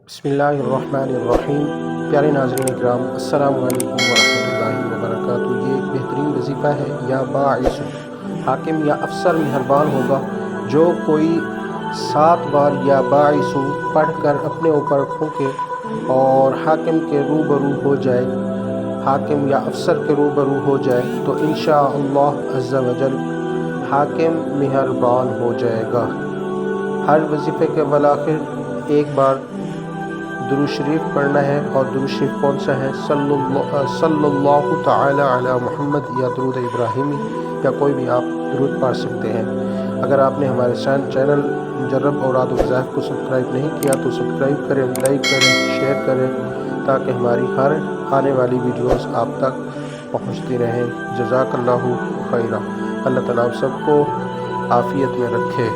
بسم اللہ الرحمن الرحیم۔ پیارے ناظرین اکرام، السلام علیکم ورحمۃ اللہ وبرکاتہ۔ یہ ایک بہترین وظیفہ ہے، یا باعث حاکم یا افسر مہربان ہوگا، جو کوئی 7 بار یا باعث پڑھ کر اپنے اوپر پھونکے اور حاکم کے روبرو ہو جائے، حاکم یا افسر کے روبرو ہو جائے تو انشاءاللہ عز و جل حاکم مہربان ہو جائے گا۔ ہر وظیفے کے بالآخر ایک بار درود شریف پڑھنا ہے، اور درود شریف کون سا ہے؟ صلی اللہ تعالی علی محمد، یا درود ابراہیمی، یا کوئی بھی آپ درود پڑھ سکتے ہیں۔ اگر آپ نے ہمارے چینل مجرب اوراد و وظائف کو سبسکرائب نہیں کیا تو سبسکرائب کریں، لائک کریں، شیئر کریں، تاکہ ہماری ہر آنے والی ویڈیوز آپ تک پہنچتی رہیں۔ جزاک اللہ خیرہ۔ اللہ تعالیٰ آپ سب کو عافیت میں رکھے۔